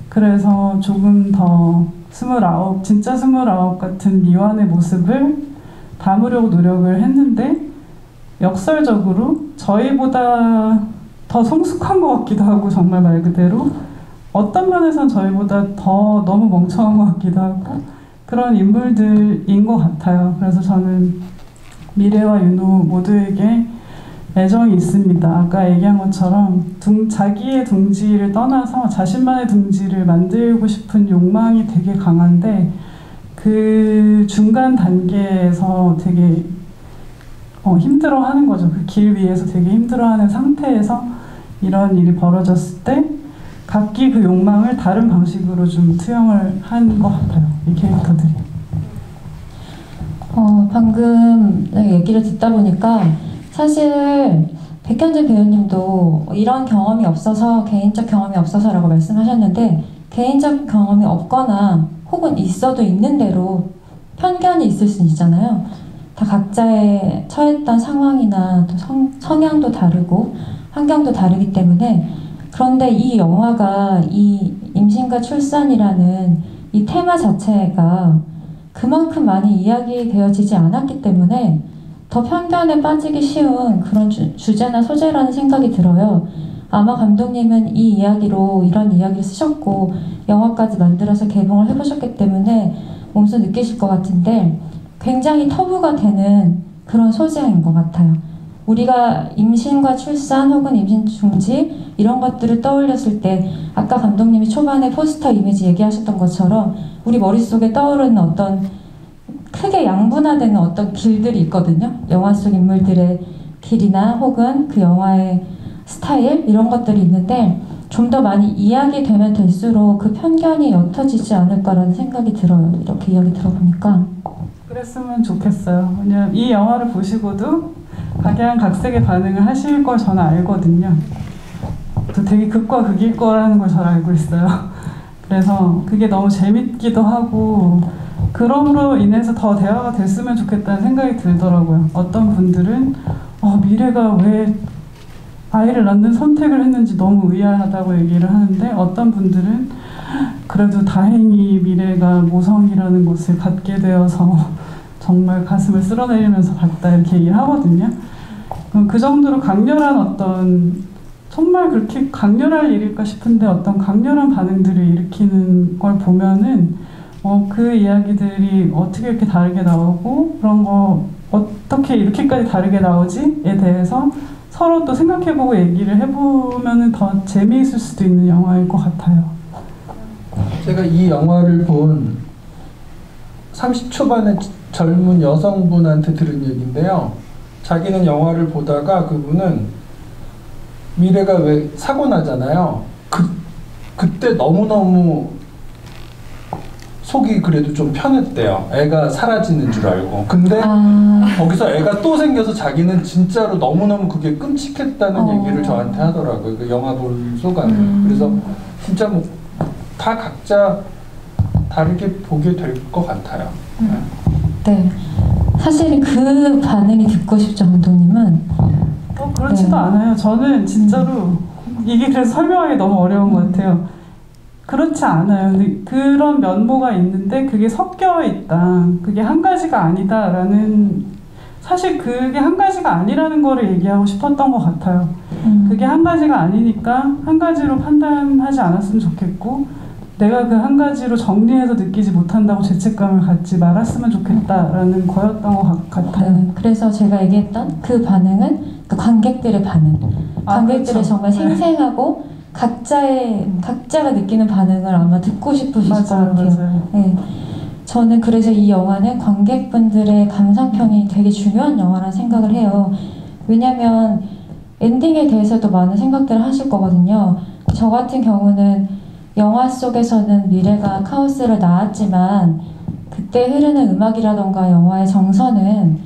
그래서 조금 더 진짜 29 같은 미완의 모습을 담으려고 노력을 했는데 역설적으로 저희보다 더 성숙한 것 같기도 하고 정말 말 그대로 어떤 면에선 저희보다 더 너무 멍청한 것 같기도 하고 그런 인물들인 것 같아요. 그래서 저는 미래와 윤호 모두에게 애정이 있습니다. 아까 얘기한 것처럼 자기의 둥지를 떠나서 자신만의 둥지를 만들고 싶은 욕망이 되게 강한데 그 중간 단계에서 되게 힘들어하는 거죠. 그 길 위에서 되게 힘들어하는 상태에서 이런 일이 벌어졌을 때 각기 그 욕망을 다른 방식으로 좀 투영을 한 것 같아요. 이 캐릭터들이. 방금 얘기를 듣다 보니까 사실 백현진 배우님도 이런 경험이 없어서 개인적 경험이 없어서라고 말씀하셨는데 개인적 경험이 없거나 혹은 있어도 있는 대로 편견이 있을 수 있잖아요. 다 각자의 처했던 상황이나 또 성향도 다르고 환경도 다르기 때문에 그런데 이 영화가 이 임신과 출산이라는 이 테마 자체가 그만큼 많이 이야기되어지지 않았기 때문에 더 편견에 빠지기 쉬운 그런 주제나 소재라는 생각이 들어요. 아마 감독님은 이 이야기로 이런 이야기를 쓰셨고 영화까지 만들어서 개봉을 해보셨기 때문에 몸소 느끼실 것 같은데 굉장히 터부가 되는 그런 소재인 것 같아요. 우리가 임신과 출산 혹은 임신 중지 이런 것들을 떠올렸을 때 아까 감독님이 초반에 포스터 이미지 얘기하셨던 것처럼 우리 머릿속에 떠오르는 어떤 크게 양분화되는 어떤 길들이 있거든요. 영화 속 인물들의 길이나 혹은 그 영화의 스타일 이런 것들이 있는데 좀 더 많이 이야기되면 될수록 그 편견이 옅어지지 않을까라는 생각이 들어요. 이렇게 이야기 들어보니까. 그랬으면 좋겠어요. 왜냐면 이 영화를 보시고도 각양각색의 반응을 하실 걸 저는 알거든요. 또 되게 극과 극일 거라는 걸 잘 알고 있어요. 그래서 그게 너무 재밌기도 하고 그럼으로 인해서 더 대화가 됐으면 좋겠다는 생각이 들더라고요. 어떤 분들은 미래가 왜 아이를 낳는 선택을 했는지 너무 의아하다고 얘기를 하는데 어떤 분들은 그래도 다행히 미래가 모성이라는 것을 갖게 되어서 정말 가슴을 쓸어내리면서 봤다 이렇게 얘기를 하거든요. 그 정도로 강렬한 어떤 정말 그렇게 강렬할 일일까 싶은데 어떤 강렬한 반응들을 일으키는 걸 보면은 그 이야기들이 어떻게 이렇게 다르게 나오고 그런 거 어떻게 이렇게까지 다르게 나오지에 대해서 서로 또 생각해보고 얘기를 해보면은 더 재미있을 수도 있는 영화일 것 같아요. 제가 이 영화를 본 30초반의 젊은 여성분한테 들은 얘기인데요. 자기는 영화를 보다가 그분은 미래가 왜 사고 나잖아요. 그때 너무너무 속이 그래도 좀 편했대요. 애가 사라지는 줄 알고. 근데 거기서 애가 또 생겨서 자기는 진짜로 너무너무 그게 끔찍했다는 얘기를 저한테 하더라고요. 그 영화 볼 소감을. 그래서 진짜 뭐 다 각자 다르게 보게 될 것 같아요. 네. 사실 그 반응이 듣고 싶죠, 감독님은. 그렇지도 네. 않아요. 저는 진짜로 이게 그래서 설명하기 너무 어려운 것 같아요. 그렇지 않아요. 근데 그런 면모가 있는데 그게 섞여 있다. 그게 한 가지가 아니다라는, 사실 그게 한 가지가 아니라는 거를 얘기하고 싶었던 것 같아요. 그게 한 가지가 아니니까 한 가지로 판단하지 않았으면 좋겠고, 내가 그 한 가지로 정리해서 느끼지 못한다고 죄책감을 갖지 말았으면 좋겠다라는 거였던 것 같아요. 네, 그래서 제가 얘기했던 그 반응은 그 관객들의 반응. 관객들의 그렇죠. 정말 생생하고 각자가 느끼는 반응을 아마 듣고 싶으실 것 같아요. 맞아요. 네. 저는 그래서 이 영화는 관객분들의 감상평이 되게 중요한 영화라는 생각을 해요. 왜냐면 엔딩에 대해서도 많은 생각들을 하실 거거든요. 저 같은 경우는 영화 속에서는 미래가 카오스를 낳았지만 그때 흐르는 음악이라던가 영화의 정서는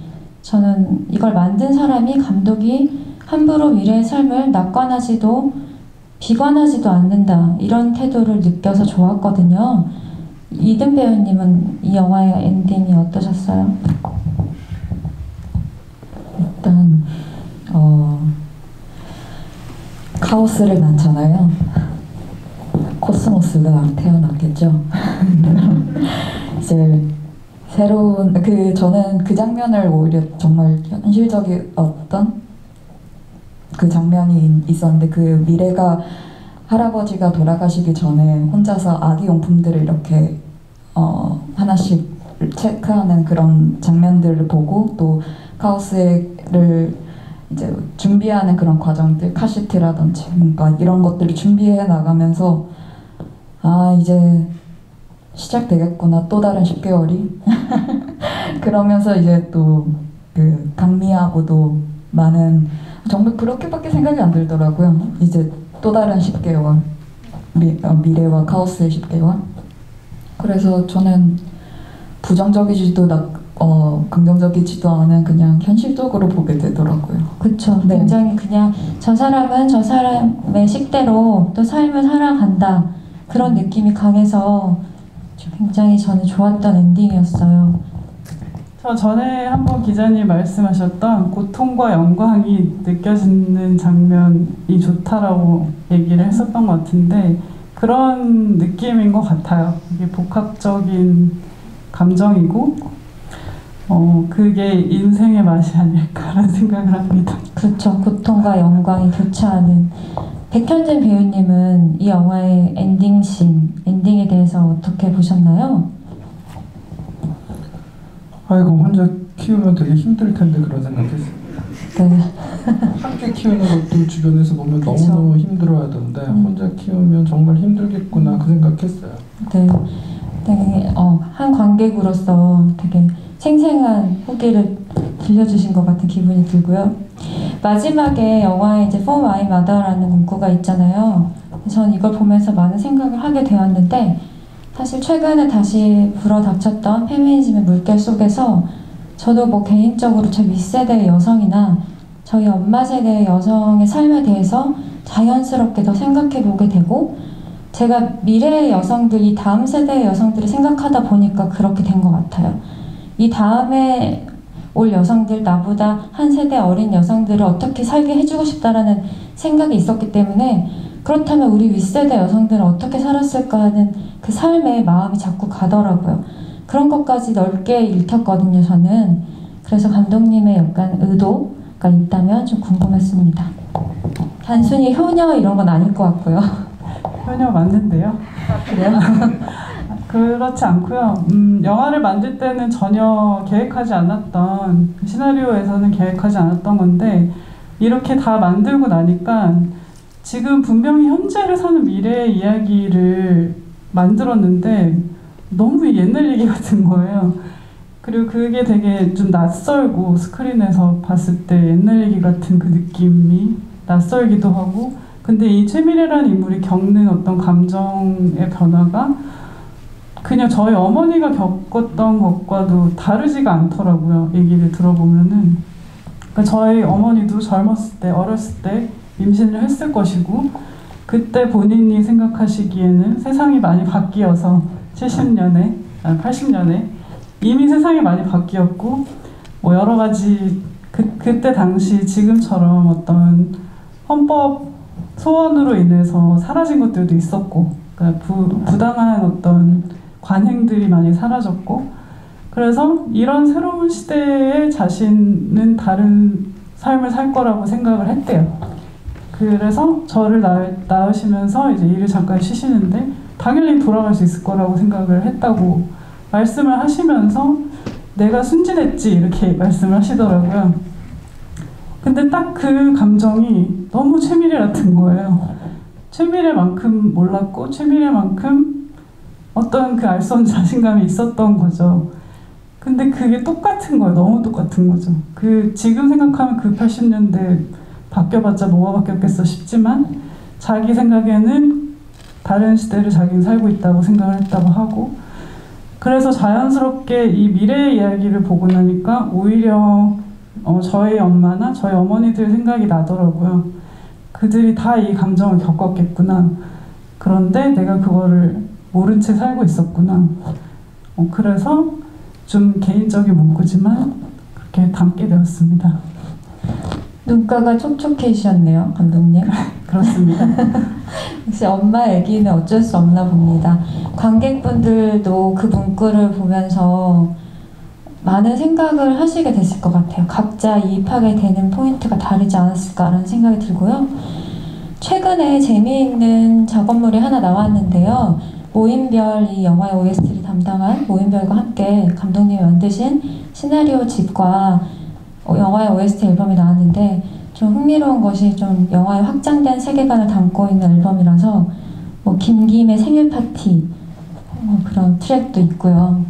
저는 이걸 만든 사람이, 감독이 함부로 미래의 삶을 낙관하지도 비관하지도 않는다, 이런 태도를 느껴서 좋았거든요. 이든 배우님은 이 영화의 엔딩이 어떠셨어요? 일단 카오스를 낳잖아요. 코스모스가 태어났겠죠. 이제 새로운 저는 그 장면을 오히려 정말 현실적이었던 그 장면이 있었는데, 그 미래가 할아버지가 돌아가시기 전에 혼자서 아기 용품들을 이렇게 하나씩 체크하는 그런 장면들을 보고, 또 카오스를 이제 준비하는 그런 과정들, 카시트라든지 뭔가 이런 것들을 준비해 나가면서 이제 시작되겠구나, 또 다른 10개월이 그러면서 이제 또 그 강미하고도 많은, 정말 그렇게밖에 생각이 안 들더라고요. 이제 또 다른 10개월, 미래와 카오스의 10개월. 그래서 저는 부정적이지도 긍정적이지도 않은, 그냥 현실적으로 보게 되더라고요. 그렇죠. 네. 굉장히 그냥 저 사람은 저 사람의 식대로 또 삶을 살아간다, 그런 느낌이 강해서 굉장히 저는 좋았던 엔딩이었어요. 저 전에 한번 기자님 말씀하셨던 고통과 영광이 느껴지는 장면이 좋다라고 얘기를 했었던 것 같은데, 그런 느낌인 것 같아요. 이게 복합적인 감정이고 그게 인생의 맛이 아닐까라는 생각을 합니다. 그렇죠. 고통과 영광이 교차하는. 백현진 배우님은 이 영화의 엔딩에 대해서 어떻게 보셨나요? 아이고, 혼자 키우면 되게 힘들 텐데 그런 생각했어요. 네. 함께 키우는 것도 주변에서 보면 그쵸. 너무너무 힘들어하던데 혼자 키우면 정말 힘들겠구나 그 생각했어요. 네. 되게 한 관객으로서 되게 생생한 후기를 들려주신 것 같은 기분이 들고요. 마지막에 영화에 이제 For My Mother라는 문구가 있잖아요. 전 이걸 보면서 많은 생각을 하게 되었는데, 사실 최근에 다시 불어닥쳤던 페미니즘의 물결 속에서 저도 뭐 개인적으로 저 윗세대의 여성이나 저희 엄마 세대의 여성의 삶에 대해서 자연스럽게 더 생각해 보게 되고, 제가 미래의 여성들, 이 다음 세대의 여성들을 생각하다 보니까 그렇게 된 것 같아요. 이 다음에 올 여성들, 나보다 한 세대 어린 여성들을 어떻게 살게 해주고 싶다라는 생각이 있었기 때문에, 그렇다면 우리 윗세대 여성들은 어떻게 살았을까 하는 그 삶에 마음이 자꾸 가더라고요. 그런 것까지 넓게 읽혔거든요, 저는. 그래서 감독님의 약간 의도가 있다면 좀 궁금했습니다. 단순히 효녀 이런 건 아닐 것 같고요. 효녀 맞는데요. 그래요? 그렇지 않고요. 영화를 만들 때는 전혀 계획하지 않았던, 시나리오에서는 계획하지 않았던 건데 이렇게 다 만들고 나니까 지금 분명히 현재를 사는 미래의 이야기를 만들었는데 너무 옛날 얘기 같은 거예요. 그리고 그게 되게 좀 낯설고, 스크린에서 봤을 때 옛날 얘기 같은 그 느낌이 낯설기도 하고, 근데 이 최미래라는 인물이 겪는 어떤 감정의 변화가 그냥 저희 어머니가 겪었던 것과도 다르지가 않더라고요. 얘기를 들어보면은. 그러니까 저희 어머니도 젊었을 때, 어렸을 때 임신을 했을 것이고, 그때 본인이 생각하시기에는 세상이 많이 바뀌어서 70년에, 80년에 이미 세상이 많이 바뀌었고, 뭐 여러 가지 그때 당시 지금처럼 어떤 헌법 소원으로 인해서 사라진 것들도 있었고, 그러니까 부당한 어떤 관행들이 많이 사라졌고, 그래서 이런 새로운 시대에 자신은 다른 삶을 살 거라고 생각을 했대요. 그래서 저를 낳으시면서 이제 일을 잠깐 쉬시는데 당연히 돌아갈 수 있을 거라고 생각을 했다고 말씀을 하시면서 내가 순진했지 이렇게 말씀을 하시더라고요. 근데 딱 그 감정이 너무 최미래 같은 거예요. 최미래만큼 몰랐고 최미래만큼 어떤 그 알 수 없는 자신감이 있었던 거죠. 근데 그게 똑같은 거예요. 너무 똑같은 거죠. 지금 생각하면 그 80년대 바뀌어봤자 뭐가 바뀌었겠어 싶지만 자기 생각에는 다른 시대를 자기는 살고 있다고 생각을 했다고 하고, 그래서 자연스럽게 이 미래의 이야기를 보고 나니까 오히려 저희 엄마나 저희 어머니들 생각이 나더라고요. 그들이 다 이 감정을 겪었겠구나. 그런데 내가 그거를 모른 채 살고 있었구나. 그래서 좀 개인적인 문구지만 그렇게 담게 되었습니다. 눈가가 촉촉해지셨네요, 감독님. 그렇습니다. 역시 엄마 얘기는 어쩔 수 없나 봅니다. 관객분들도 그 문구를 보면서 많은 생각을 하시게 됐을 것 같아요. 각자 이입하게 되는 포인트가 다르지 않았을까라는 생각이 들고요. 최근에 재미있는 작업물이 하나 나왔는데요. 모임별, 이 영화의 OST를 담당한 모임별과 함께 감독님이 만드신 시나리오 집과 영화의 OST 앨범이 나왔는데, 좀 흥미로운 것이 좀 영화의 확장된 세계관을 담고 있는 앨범이라서 뭐 김김의 생일 파티 그런 트랙도 있고요.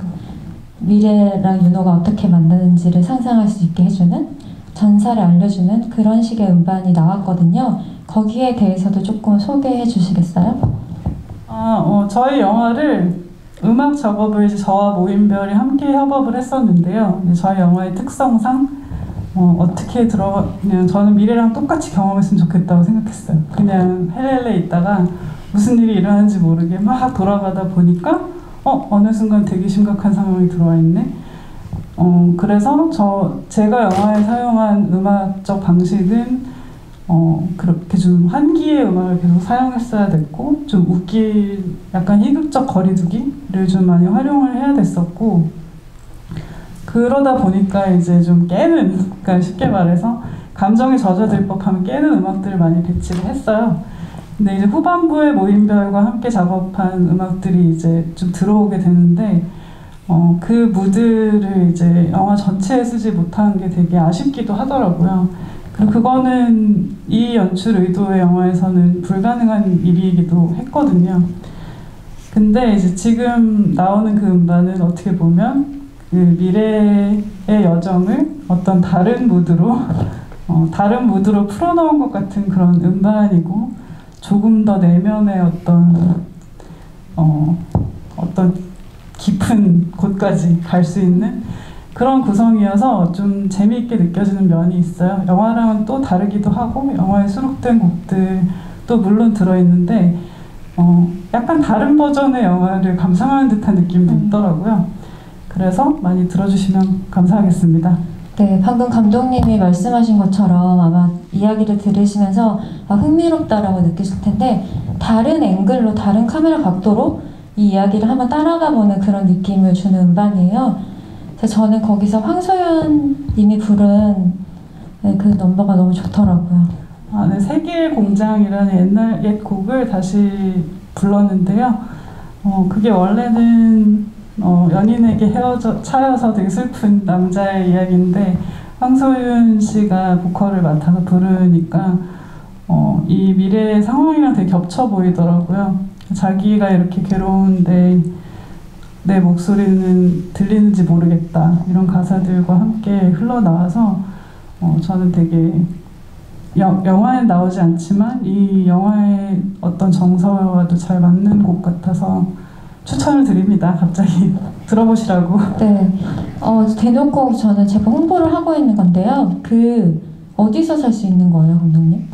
미래랑 윤호가 어떻게 만나는지를 상상할 수 있게 해주는, 전사를 알려주는 그런 식의 음반이 나왔거든요. 거기에 대해서도 조금 소개해 주시겠어요? 저희 영화를 음악 작업을 이제 저와 모임별이 함께 협업을 했었는데요. 저희 영화의 특성상 어떻게 들어가면 저는 미래랑 똑같이 경험했으면 좋겠다고 생각했어요. 그냥 헬렐레 있다가 무슨 일이 일어나는지 모르게 막 돌아가다 보니까 어느 순간 되게 심각한 상황이 들어와 있네. 그래서 제가 영화에 사용한 음악적 방식은 그렇게 좀 환기의 음악을 계속 사용했어야 됐고, 좀 약간 희극적 거리두기를 좀 많이 활용을 해야 됐었고, 그러다 보니까 이제 좀 그러니까 쉽게 말해서 감정에 젖어들 법하면 깨는 음악들을 많이 배치를 했어요. 근데 이제 후반부에 모임별과 함께 작업한 음악들이 이제 좀 들어오게 되는데, 그 무드를 이제 영화 전체에 쓰지 못한 게 되게 아쉽기도 하더라고요. 그리고 그거는 이 연출 의도의 영화에서는 불가능한 일이기도 했거든요. 근데 이제 지금 나오는 그 음반은 어떻게 보면 그 미래의 여정을 어떤 다른 무드로 풀어놓은 것 같은 그런 음반이고, 조금 더 내면의 어떤 깊은 곳까지 갈 수 있는 그런 구성이어서 좀 재미있게 느껴지는 면이 있어요. 영화랑은 또 다르기도 하고, 영화에 수록된 곡들도 물론 들어있는데 약간 다른 버전의 영화를 감상하는 듯한 느낌도 있더라고요. 그래서 많이 들어주시면 감사하겠습니다. 네, 방금 감독님이 말씀하신 것처럼 아마 이야기를 들으시면서 흥미롭다라고 느끼실 텐데, 다른 앵글로, 다른 카메라 각도로 이 이야기를 한번 따라가 보는 그런 느낌을 주는 음반이에요. 그래서 저는 거기서 황소연 님이 부른 그 넘버가 너무 좋더라고요. 네, 세계의 공장이라는 옛날 옛 곡을 다시 불렀는데요. 그게 원래는 연인에게 차여서 되게 슬픈 남자의 이야기인데 황소윤 씨가 보컬을 맡아서 부르니까 이 미래의 상황이랑 되게 겹쳐 보이더라고요. 자기가 이렇게 괴로운데 내 목소리는 들리는지 모르겠다 이런 가사들과 함께 흘러나와서 저는 되게 영화엔 나오지 않지만 이 영화의 어떤 정서와도 잘 맞는 곡 같아서 추천을 드립니다. 갑자기 들어보시라고. 네. 대놓고 저는 제가 홍보를 하고 있는 건데요. 어디서 살 수 있는 거예요, 감독님?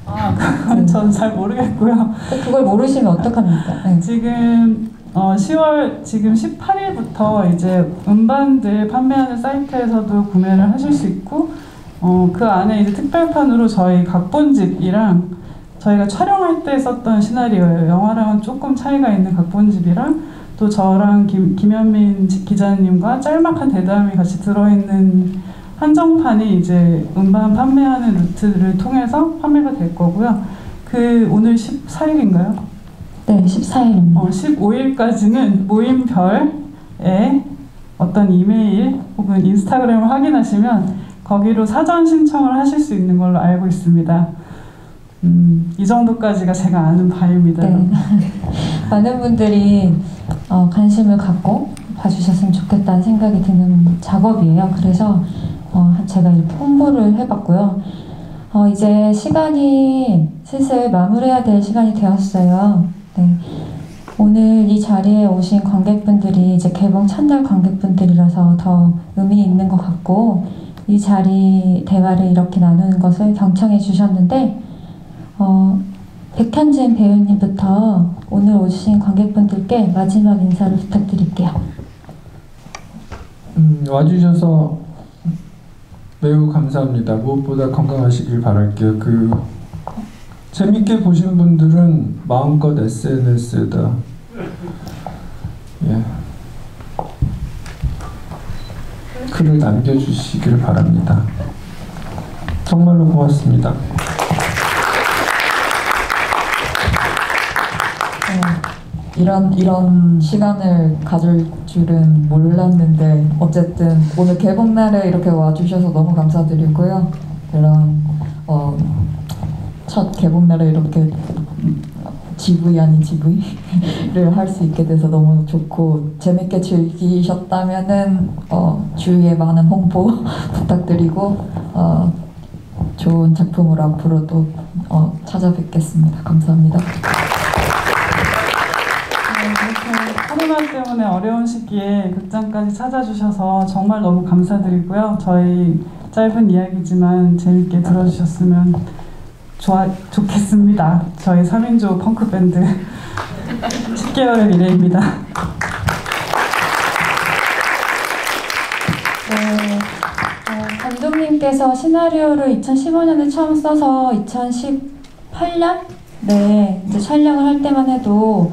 그건 저는 잘 모르겠고요. 그걸 모르시면 어떡합니까? 네. 지금 10월 지금 18일부터 이제 음반들 판매하는 사이트에서도 구매를 하실 수 있고 그 안에 이제 특별판으로 저희 각본집이랑 저희가 촬영할 때 썼던 시나리오예요. 영화랑은 조금 차이가 있는 각본집이랑 또 저랑 김현민 기자님과 짤막한 대담이 같이 들어있는 한정판이 이제 음반 판매하는 루트를 통해서 판매가 될 거고요. 오늘 14일인가요? 네, 14일입니다. 15일까지는 모임별에 어떤 이메일 혹은 인스타그램을 확인하시면 거기로 사전 신청을 하실 수 있는 걸로 알고 있습니다. 이 정도까지가 제가 아는 바입니다. 네. 많은 분들이 관심을 갖고 봐주셨으면 좋겠다는 생각이 드는 작업이에요. 그래서 제가 이렇게 홍보를 해봤고요. 이제 시간이 슬슬 마무리해야 될 시간이 되었어요. 네. 오늘 이 자리에 오신 관객분들이 이제 개봉 첫날 관객분들이라서 더 의미 있는 것 같고 이 자리 대화를 이렇게 나누는 것을 경청해 주셨는데 백현진 배우님부터 오늘 오신 관객분들께 마지막 인사를 부탁드릴게요. 와주셔서 매우 감사합니다. 무엇보다 건강하시길 바랄게요. 재밌게 보신 분들은 마음껏 SNS에다 글을 남겨주시길 바랍니다. 정말로 고맙습니다. 이런 시간을 가질 줄은 몰랐는데 어쨌든 오늘 개봉날에 이렇게 와주셔서 너무 감사드리고요. 이런 첫 개봉날에 이렇게 GV 아닌 GV를 할 수 있게 돼서 너무 좋고 재밌게 즐기셨다면은 주위에 많은 홍보 부탁드리고 좋은 작품으로 앞으로도 찾아뵙겠습니다. 감사합니다. 이렇게 코로나 때문에 어려운 시기에 극장까지 찾아주셔서 정말 너무 감사드리고요. 저희 짧은 이야기지만 재밌게 들어주셨으면 좋겠습니다. 저희 3인조 펑크밴드 10개월의 미래입니다. 네, 감독님께서 시나리오를 2015년에 처음 써서 2018년? 네, 이제 촬영을 할 때만 해도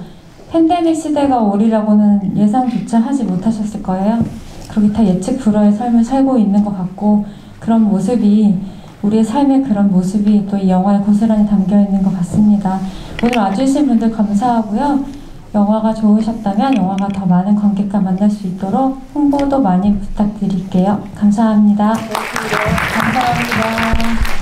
팬데믹 시대가 오리라고는 예상조차 하지 못하셨을 거예요. 그렇게 다 예측 불허의 삶을 살고 있는 것 같고 그런 모습이 우리의 삶의 그런 모습이 또 이 영화에 고스란히 담겨있는 것 같습니다. 오늘 와주신 분들 감사하고요. 영화가 좋으셨다면 영화가 더 많은 관객과 만날 수 있도록 홍보도 많이 부탁드릴게요. 감사합니다. 감사합니다.